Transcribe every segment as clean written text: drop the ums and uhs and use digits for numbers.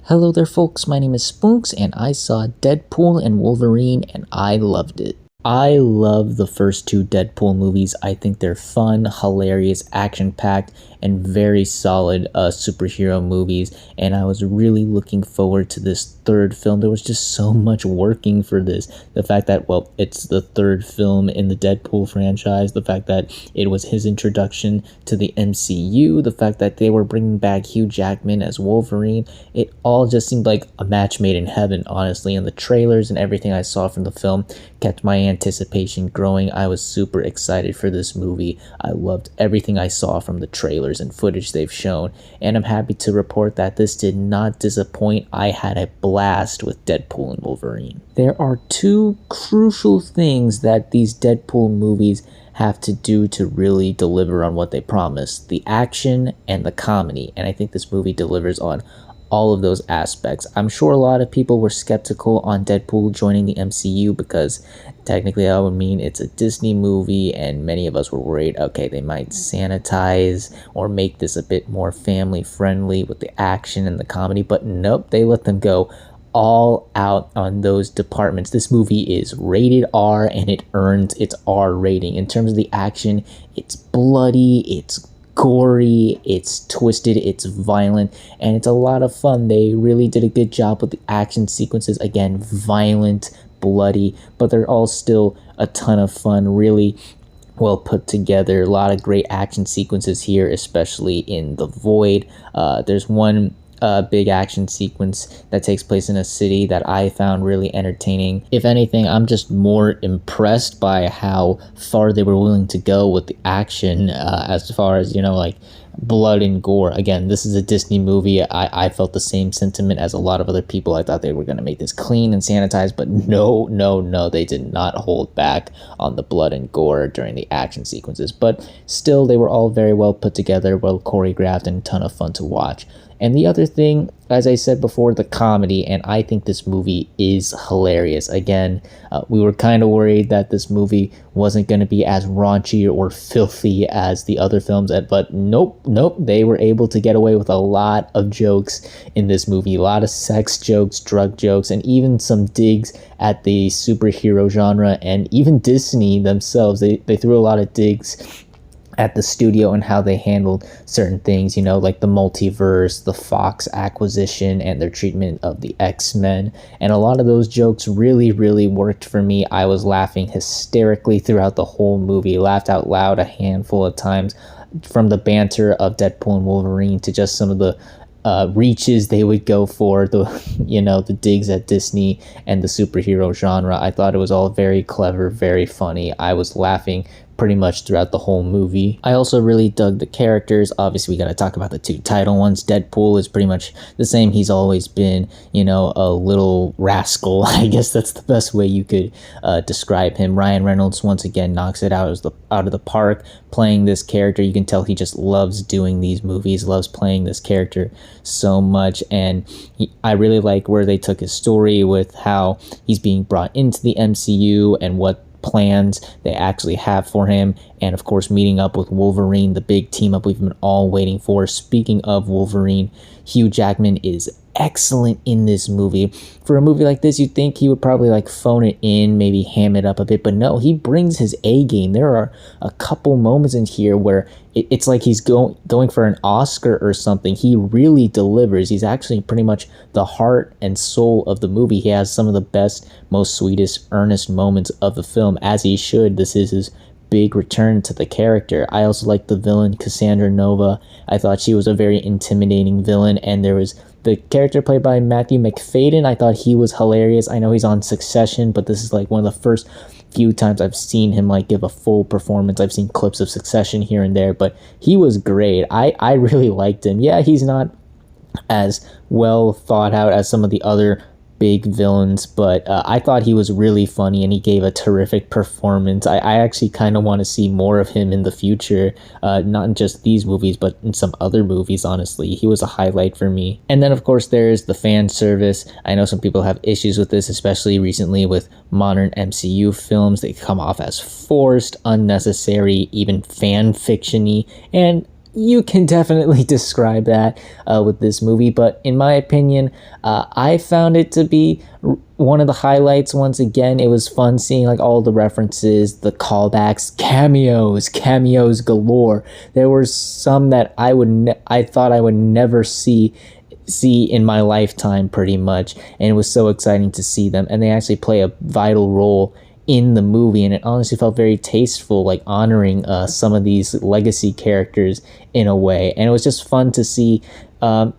Hello there folks, my name is Spoonks and I saw Deadpool and Wolverine and I loved it. I love the first two Deadpool movies. I think they're fun, hilarious, action-packed, and very solid superhero movies, and I was really looking forward to this third film. There was just so much working for this. The fact that, well, it's the third film in the Deadpool franchise, the fact that it was his introduction to the MCU, the fact that they were bringing back Hugh Jackman as Wolverine, it all just seemed like a match made in heaven, honestly, and the trailers and everything I saw from the film kept my anticipation growing. I was super excited for this movie. I loved everything I saw from the trailers and footage they've shown, and I'm happy to report that this did not disappoint. I had a blast with Deadpool and Wolverine. There are two crucial things that these Deadpool movies have to do to really deliver on what they promise: the action and the comedy, and I think this movie delivers on all of those aspects. I'm sure a lot of people were skeptical on Deadpool joining the MCU because technically that would mean it's a Disney movie, and many of us were worried, okay, they might sanitize or make this a bit more family friendly with the action and the comedy, but nope, they let them go all out on those departments. This movie is rated R and it earns its R rating. In terms of the action, it's bloody, it's gory, it's twisted, it's violent, and it's a lot of fun. They really did a good job with the action sequences. Again, violent, bloody, but they're all still a ton of fun, really well put together. A lot of great action sequences here, especially in the Void. There's one big action sequence that takes place in a city that I found really entertaining. If anything, I'm just more impressed by how far they were willing to go with the action, as far as, like blood and gore. Again, this is a Disney movie. I felt the same sentiment as a lot of other people. I thought they were going to make this clean and sanitized, but no, they did not hold back on the blood and gore during the action sequences. But still, they were all very well put together, well choreographed, and a ton of fun to watch. And the other thing, as I said before, the comedy, and I think this movie is hilarious. Again, we were kind of worried that this movie wasn't going to be as raunchy or filthy as the other films, but nope, they were able to get away with a lot of jokes in this movie. A lot of sex jokes, drug jokes, and even some digs at the superhero genre, and even Disney themselves. They threw a lot of digs at the studio and how they handled certain things, like the multiverse, the Fox acquisition, and their treatment of the X-Men. And a lot of those jokes really worked for me. I was laughing hysterically throughout the whole movie, laughed out loud a handful of times, from the banter of Deadpool and Wolverine to just some of the reaches they would go for, the digs at Disney and the superhero genre. I thought it was all very clever, very funny. I was laughing pretty much throughout the whole movie. I also really dug the characters. Obviously, we got to talk about the two title ones. Deadpool is pretty much the same he's always been, a little rascal. I guess that's the best way you could describe him. Ryan Reynolds once again knocks it out of the park playing this character. You can tell he just loves doing these movies, loves playing this character so much, and I really like where they took his story with how he's being brought into the MCU and what plans they actually have for him, and of course meeting up with Wolverine, the big team up we've been all waiting for. Speaking of Wolverine, Hugh Jackman is excellent in this movie. For a movie like this, you'd think he would probably phone it in, maybe ham it up a bit, but no, he brings his A game. There are a couple moments in here where it's like he's going for an Oscar or something. He really delivers. He's actually pretty much the heart and soul of the movie. He has some of the best, most sweetest, earnest moments of the film, as he should. This is his big return to the character. I also like the villain, Cassandra Nova. I thought she was a very intimidating villain, and there was the character played by Matthew McFadden. I thought he was hilarious. I know he's on Succession, but this is one of the first few times I've seen him give a full performance. I've seen clips of Succession here and there, but he was great. I really liked him. Yeah, he's not as well thought out as some of the other big villains, but I thought he was really funny and he gave a terrific performance. I actually kind of want to see more of him in the future, not in just these movies, but in some other movies, honestly. He was a highlight for me. And then, of course, there's the fan service. I know some people have issues with this, especially recently with modern MCU films. They come off as forced, unnecessary, even fan fiction-y, and you can definitely describe that with this movie, but in my opinion, I found it to be one of the highlights. Once again, it was fun seeing like all the references, the callbacks, cameos galore. There were some that I thought I would never see in my lifetime, pretty much, and it was so exciting to see them, and they actually play a vital role in the movie, and it honestly felt very tasteful, like honoring some of these legacy characters in a way. And it was just fun to see the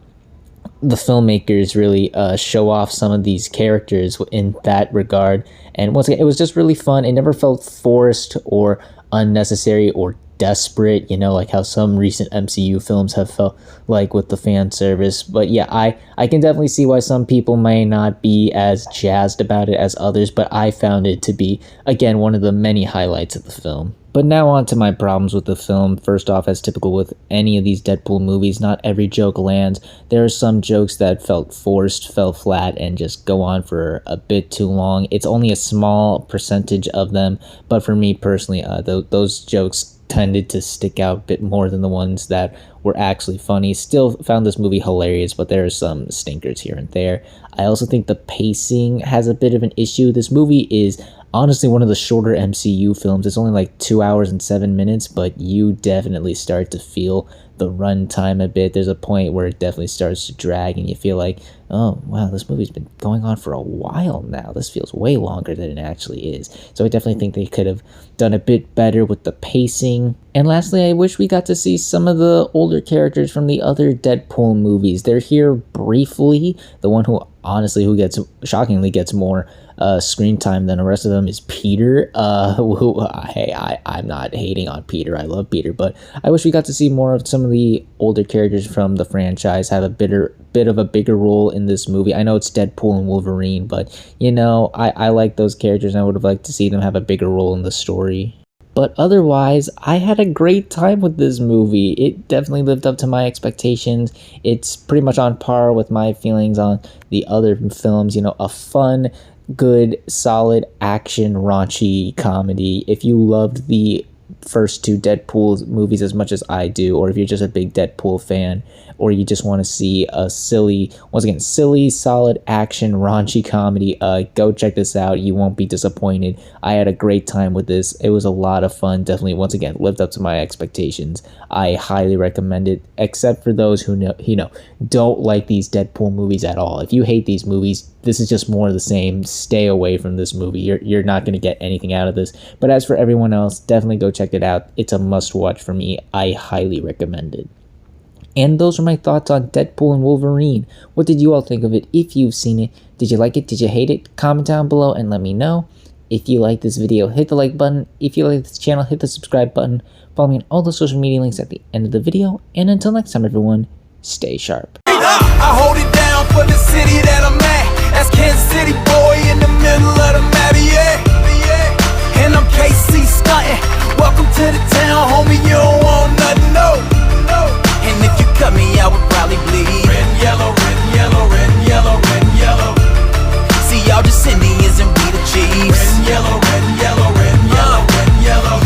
filmmakers really show off some of these characters in that regard. And once again, it was just really fun. It never felt forced or unnecessary or desperate, like how some recent MCU films have felt like with the fan service. But yeah, I can definitely see why some people may not be as jazzed about it as others, but I found it to be, again, one of the many highlights of the film. But now on to my problems with the film. First off, as typical with any of these Deadpool movies, not every joke lands. There are some jokes that felt forced, fell flat, and just go on for a bit too long. It's only a small percentage of them, but for me personally, those jokes tended to stick out a bit more than the ones that were actually funny. Still found this movie hilarious, but there are some stinkers here and there. I also think the pacing has a bit of an issue. This movie is honestly one of the shorter MCU films. It's only like 2 hours and 7 minutes, but you definitely start to feel the runtime a bit. There's a point where it definitely starts to drag, and you feel like, oh wow, this movie's been going on for a while now. This feels way longer than it actually is. So I definitely think they could have done a bit better with the pacing. And lastly, I wish we got to see some of the older characters from the other Deadpool movies. They're here briefly. The one who shockingly gets more screen time than the rest of them is Peter. I'm not hating on Peter. I love Peter, but I wish we got to see more of some of the older characters from the franchise have a bit of a bigger role in this movie. I know it's Deadpool and Wolverine, but I like those characters, and I would have liked to see them have a bigger role in the story. But otherwise, I had a great time with this movie. It definitely lived up to my expectations. It's pretty much on par with my feelings on the other films. A fun, good, solid action, raunchy comedy. If you loved the first two Deadpool movies as much as I do, or if you're just a big Deadpool fan, or you just want to see a silly, solid action, raunchy comedy, go check this out. You won't be disappointed. I had a great time with this. It was a lot of fun. Definitely, once again, lived up to my expectations. I highly recommend it, except for those who don't like these Deadpool movies at all. If you hate these movies, this is just more of the same. Stay away from this movie. You're not going to get anything out of this. But as for everyone else, definitely go check it out. It's a must watch for me. I highly recommend it. And those are my thoughts on Deadpool and Wolverine. What did you all think of it? If you've seen it, did you like it? Did you hate it? Comment down below and let me know. If you like this video, hit the like button. If you like this channel, hit the subscribe button. Follow me on all the social media links at the end of the video. And until next time, everyone, stay sharp. I hold it down for the city that I'm